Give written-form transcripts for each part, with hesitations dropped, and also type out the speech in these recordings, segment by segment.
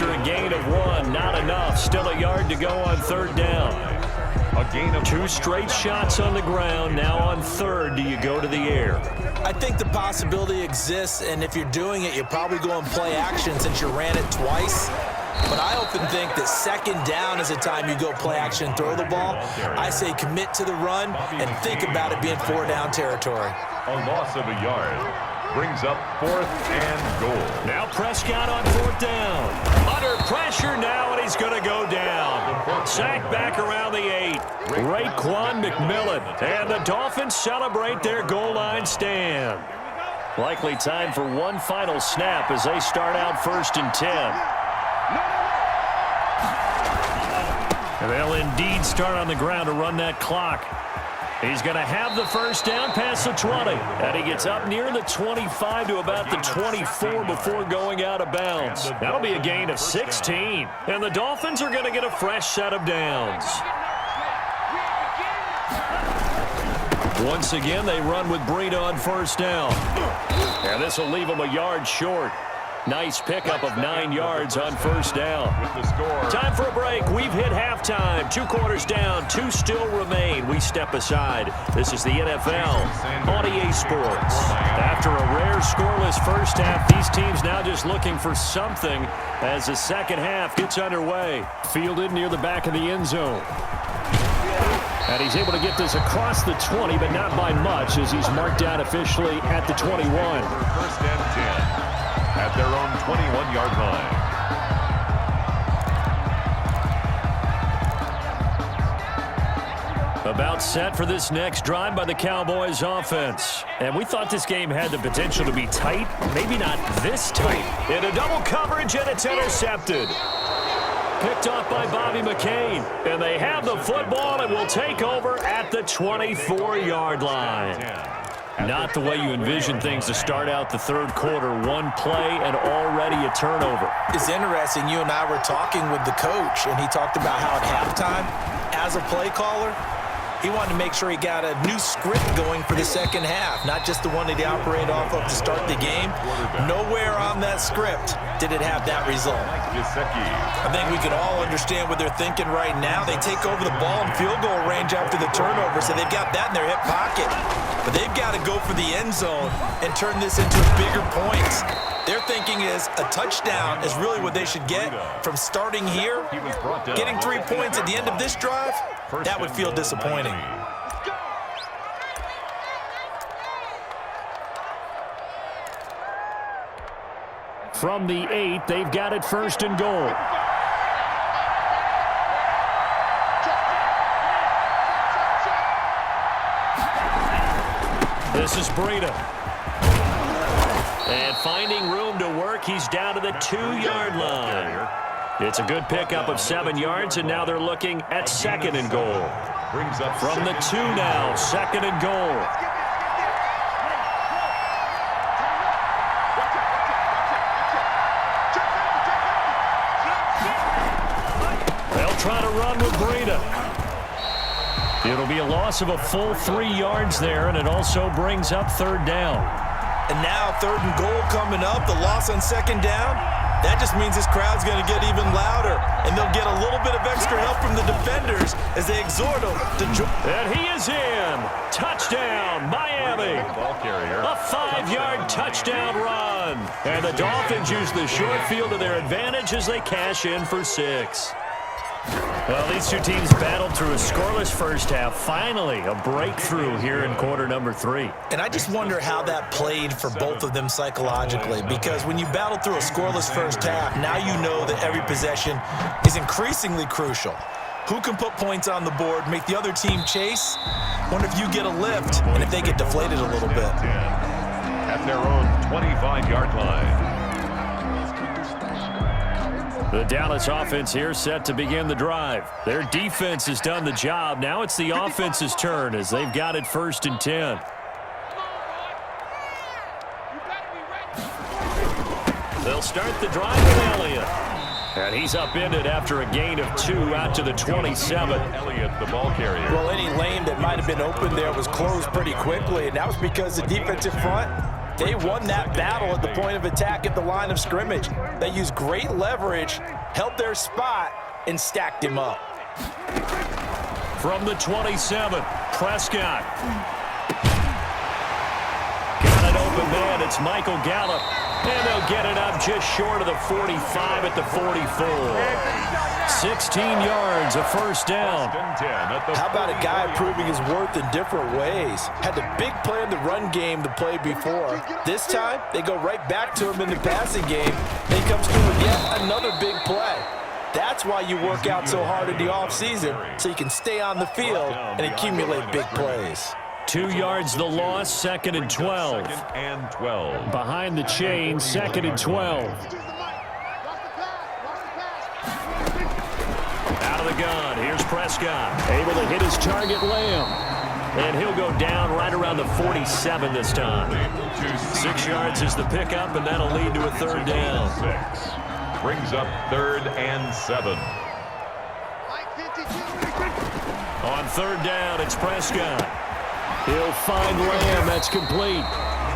after a gain of 1. Not enough. Still a yard to go on third down. A gain of 2 straight shots on the ground. Now on third, do you go to the air? I think the possibility exists, and if you're doing it, you're probably going play action since you ran it twice. But I often think that second down is a time you go play action and throw the ball. I say commit to the run and think about it being 4-down territory. a loss of a yard. Brings up 4th and goal. Now Prescott on 4th down. Under pressure now, and he's going to go down. Sacked back around the 8. Raekwon McMillan. And the Dolphins celebrate their goal line stand. Likely time for one final snap as they start out 1st and 10. And they'll indeed start on the ground to run that clock. He's going to have the first down past the 20. And he gets up near the 25 to about the 24 before going out of bounds. That'll be a gain of 16. And the Dolphins are going to get a fresh set of downs. Once again, they run with Breida on 1st down. And this will leave them a yard short. Nice pickup of 9 yards on 1st down. With the score. Time for a break. We've hit halftime. 2 quarters down. 2 still remain. We step aside. This is the NFL on EA Sports. After a rare scoreless first half, these teams now just looking for something as the second half gets underway. Fielded near the back of the end zone. And he's able to get this across the 20, but not by much as he's marked down officially at the 21. 1st and 10. At their own 21-yard line. About set for this next drive by the Cowboys offense. And we thought this game had the potential to be tight. Maybe not this tight. In a double coverage, and it's intercepted. Picked off by Bobby McCain. And they have the football and will take over at the 24-yard line. Not the way you envision things to start out the third quarter. One play and already a turnover. It's interesting. You and I were talking with the coach, and he talked about how at halftime, as a play caller, he wanted to make sure he got a new script going for the second half, not just the one that he operated off of to start the game. Nowhere on that script did it have that result. I think we can all understand what they're thinking right now. They take over the ball in field goal range after the turnover, so they've got that in their hip pocket. But they've got to go for the end zone and turn this into bigger points. Their thinking is a touchdown is really what they should get from starting here. Getting 3 points at the end of this drive, that would feel disappointing. From the 8, they've got it 1st and goal. This is Breida. And finding room to work, he's down to the 2-yard line. It's a good pickup of 7 yards, and now they're looking at 2nd and goal. From the 2 now, 2nd and goal. They'll try to run with Breida. It'll be a loss of a full 3 yards there, and it also brings up 3rd down. And now 3rd and goal coming up, the loss on 2nd down. That just means this crowd's going to get even louder, and they'll get a little bit of extra help from the defenders as they exhort them to join. And he is in. Touchdown, Miami. A 5-yard touchdown run. And the Dolphins use the short field to their advantage as they cash in for 6. Well, these two teams battled through a scoreless first half. Finally, a breakthrough here in quarter number 3. And I just wonder how that played for both of them psychologically, because when you battle through a scoreless first half, now you know that every possession is increasingly crucial. Who can put points on the board, make the other team chase? Wonder if you get a lift and if they get deflated a little bit. At their own 25-yard line. The Dallas offense here set to begin the drive. Their defense has done the job. Now it's the offense's turn as they've got it 1st and 10. They'll start the drive with Elliott. And he's upended after a gain of 2 out to the 27. Elliott, the ball carrier. Well, any lane that might have been open there was closed pretty quickly, and that was because the defensive front They won that battle at the point of attack at the line of scrimmage. They used great leverage, held their spot, and stacked him up. From the 27, Prescott. Got an open man. It's Michael Gallup. And they'll get it up just short of the 45 at the 44. 16 yards, a first down. How about a guy proving his worth in different ways? Had the big play in the run game to play before. This time, they go right back to him in the passing game. Then he comes through with yet another big play. That's why you work out so hard in the offseason, so you can stay on the field and accumulate big plays. 2 yards the loss, 2nd and 12. Second and 12. Behind the chain, 2nd and 12. Out of the gun, here's Prescott. Able to hit his target, Lamb. And he'll go down right around the 47 this time. 6 yards is the pickup, and that'll lead to a third down. Brings up 3rd and 7. On third down, it's Prescott. He'll find Lamb. That's complete.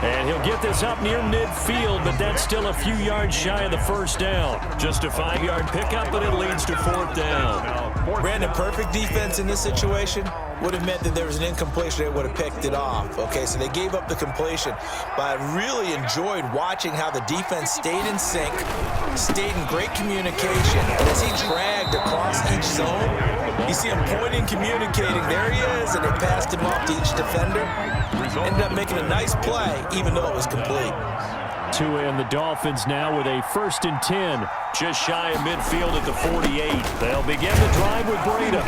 And he'll get this up near midfield, but that's still a few yards shy of the first down. Just a 5-yard pickup, but it leads to 4th down. Brandon, perfect defense in this situation would have meant that there was an incompletion. They would have picked it off. Okay, so they gave up the completion. But I really enjoyed watching how the defense stayed in sync, stayed in great communication. And as he dragged across each zone, you see him pointing, communicating. There he is, and they passed him off to each defender. Ended up making a nice play, even though it was complete. Tua and the Dolphins now with a 1st and 10. Just shy of midfield at the 48. They'll begin the drive with Breida.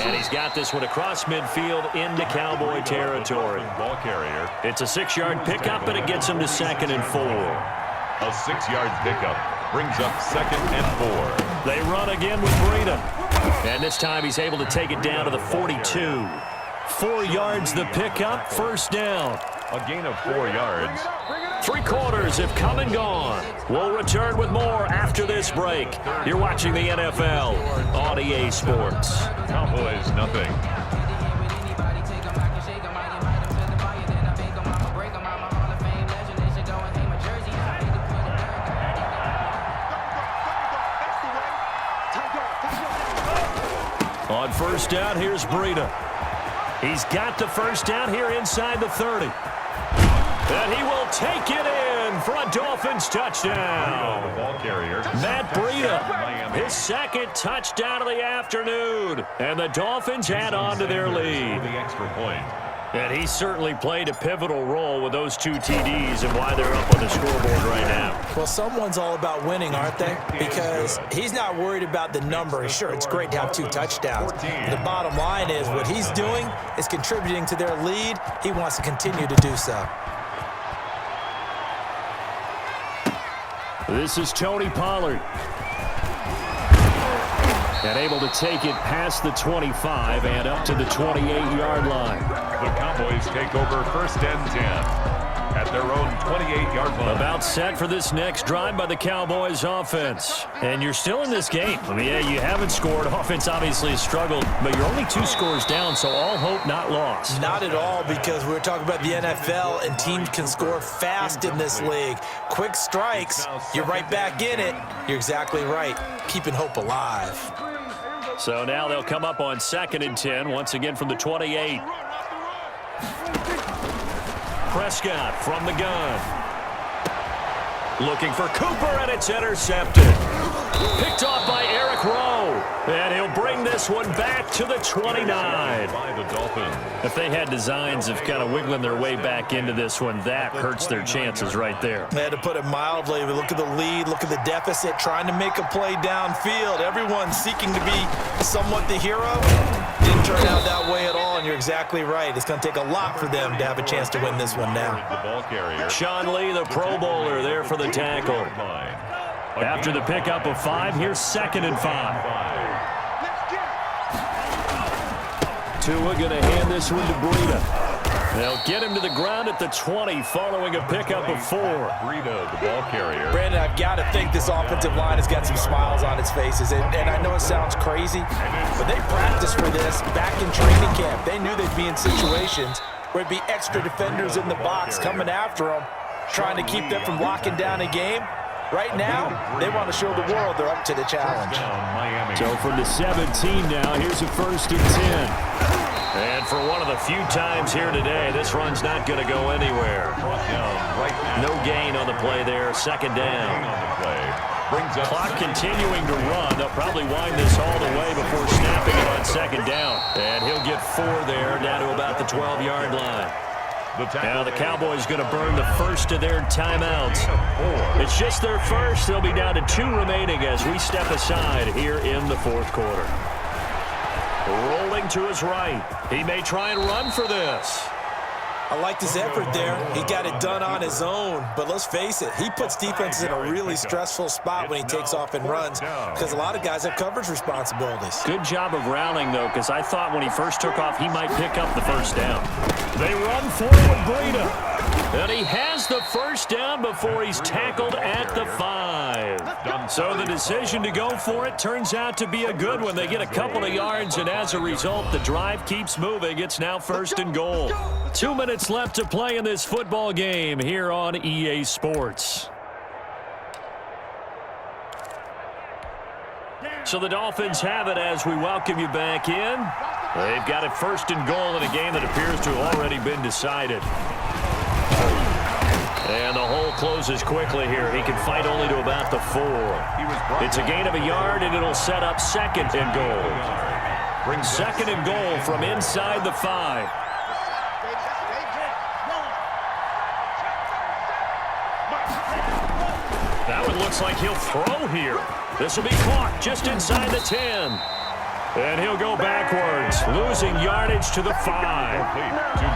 And he's got this one across midfield into Cowboy territory. Ball carrier. It's a 6-yard pickup, and it gets him to 2nd and 4. A 6-yard pickup brings up 2nd and 4. They run again with Breida. And this time he's able to take it down to the 42. 4 yards the pickup, first down. A gain of 4 yards. 3 quarters have come and gone. We'll return with more after this break. You're watching the NFL on EA Sports. Cowboys nothing. On first down, here's Breida. He's got the first down here inside the 30. And he will take it in for a Dolphins touchdown. Ball carrier. Matt Breida, his 2nd touchdown of the afternoon. And the Dolphins add on to their lead. The extra point. And he certainly played a pivotal role with those 2 TDs and why they're up on the scoreboard right now. Well, someone's all about winning, aren't they? Because he's not worried about the number. Sure, it's great to have 2 touchdowns. But the bottom line is what he's doing is contributing to their lead. He wants to continue to do so. This is Tony Pollard. And able to take it past the 25 and up to the 28-yard line. The Cowboys take over 1st and 10 at their own 28-yard line. About set for this next drive by the Cowboys offense. And you're still in this game. I mean, yeah, you haven't scored. Offense obviously has struggled, but you're only 2 scores down, so all hope not lost. Not at all, because we're talking about the NFL, and teams can score fast in this league. Quick strikes, you're right back in it. You're exactly right. Keeping hope alive. So now they'll come up on 2nd and 10, once again from the 28. Prescott from the gun. Looking for Cooper, and it's intercepted. Picked off by Eric Rowe. And he'll bring this one back to the 29. By the Dolphins. If they had designs of kind of wiggling their way back into this one, that hurts their chances right there. They had to put it mildly. But look at the lead, look at the deficit, trying to make a play downfield. Everyone seeking to be somewhat the hero. Didn't turn out that way at all, and you're exactly right. It's going to take a lot for them to have a chance to win this one now. The ball carrier. Sean Lee, the Pro Bowler, there for the tackle. After the pickup of 5, here's 2nd and 5. Tua going to hand this one to Breida. They'll get him to the ground at the 20 following a pickup of 4. Breida, the ball carrier. Brandon, I've got to think this offensive line has got some smiles on its faces. And I know it sounds crazy, but they practiced for this back in training camp. They knew they'd be in situations where it'd be extra defenders in the box coming after them. trying to keep them from locking down a game. Right now, they want to show the world they're up to the challenge. So from the 17 now, here's a 1st and 10. And for one of the few times here today, this run's not going to go anywhere. No gain on the play there. 2nd down. Clock continuing to run. They'll probably wind this all the way before snapping it on 2nd down. And he'll get 4 there, down to about the 12-yard line. Now the Cowboys going to burn the first of their timeouts. It's just their first. They'll be down to 2 remaining as we step aside here in the 4th quarter. Rolling to his right. He may try and run for this. I liked his effort there. He got it done on his own. But let's face it, he puts defenses in a really stressful spot when he takes off and runs because a lot of guys have coverage responsibilities. Good job of rallying, though, because I thought when he first took off, he might pick up the 1st down. They run forward, Breida. And he has the 1st down before he's tackled at the 5. So the decision to go for it turns out to be a good one. They get a couple of yards, and as a result, the drive keeps moving. It's now 1st and goal. 2 minutes left to play in this football game here on EA Sports. So the Dolphins have it as we welcome you back in. They've got it 1st and goal in a game that appears to have already been decided. And the hole closes quickly here. He can fight only to about the 4. It's a gain of a yard, and it'll set up 2nd and goal. 2nd and goal from inside the 5. That one looks like he'll throw here. This will be caught just inside the 10. And he'll go backwards, losing yardage to the 5.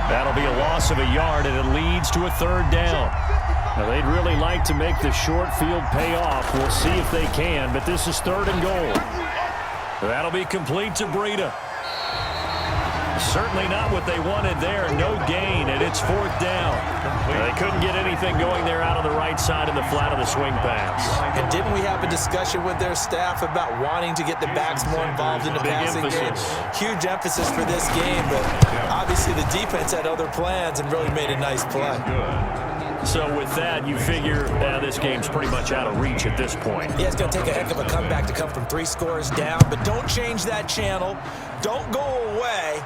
That'll be a loss of a yard, and it leads to a 3rd down. Now, they'd really like to make the short field pay off. We'll see if they can, but this is 3rd and goal. That'll be complete to Breida. Certainly not what they wanted there. No gain, and it's 4th down. They couldn't get anything going there out on the right side in the flat of the swing pass. And didn't we have a discussion with their staff about wanting to get the backs more involved in the passing game? Huge emphasis for this game, but obviously the defense had other plans and really made a nice play. So with that, you figure this game's pretty much out of reach at this point. Yeah, it's going to take a heck of a comeback to come from 3 scores down, but don't change that channel. Don't go away.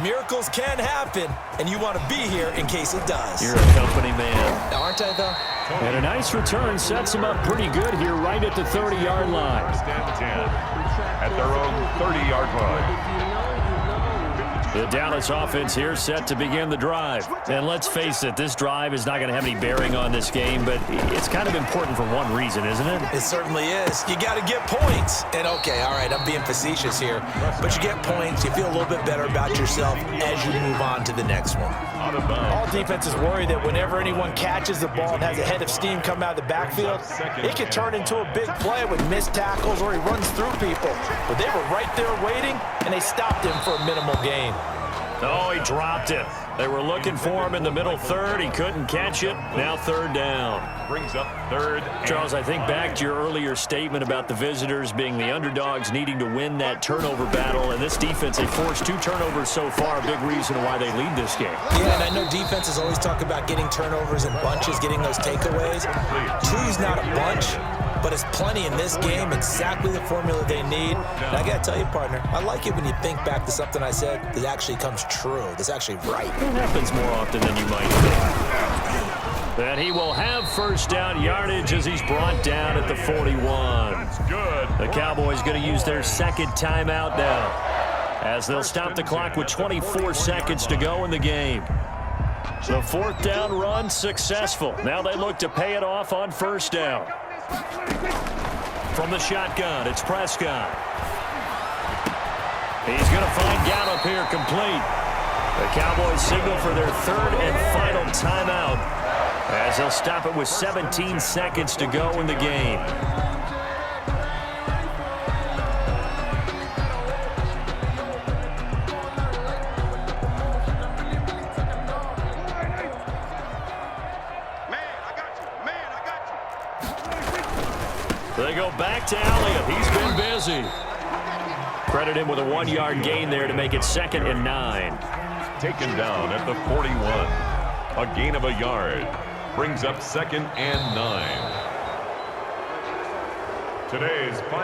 Miracles can happen, and you want to be here in case it does. You're a company man. Aren't I, though? And a nice return sets him up pretty good here right at the 30-yard line. At their own 30-yard line. The Dallas offense here set to begin the drive. And let's face it, this drive is not going to have any bearing on this game, but it's kind of important for one reason, isn't it? It certainly is. You got to get points. And, okay, all right, I'm being facetious here, but you get points, you feel a little bit better about yourself as you move on to the next one. All defenses worry that whenever anyone catches the ball and has a head of steam come out of the backfield, it can turn into a big play with missed tackles or he runs through people. But they were right there waiting, and they stopped him for a minimal gain. Oh, he dropped it. They were looking for him in the middle 3rd. He couldn't catch it. Now 3rd down. Brings up 3rd. Charles, I think back to your earlier statement about the visitors being the underdogs needing to win that turnover battle. And this defense, they forced 2 turnovers so far. A big reason why they lead this game. Yeah, and I know defenses always talk about getting turnovers in bunches, getting those takeaways. 2's not a bunch, but it's plenty in this game, exactly the formula they need. And I got to tell you, partner, I like it when you think back to something I said that actually comes true, that's actually right. It happens more often than you might think. And he will have 1st down yardage as he's brought down at the 41. That's good. The Cowboys going to use their 2nd timeout now as they'll stop the clock with 24 seconds to go in the game. The 4th down run successful. Now they look to pay it off on 1st down. From the shotgun, it's Prescott. He's going to find Gallup here complete. The Cowboys signal for their 3rd and final timeout as they'll stop it with 17 seconds to go in the game. They go back to Elliott. He's been busy. Credit him with a 1-yard gain there to make it 2nd and 9. Taken down at the 41. A gain of a yard. brings up 2nd and 9. Today's final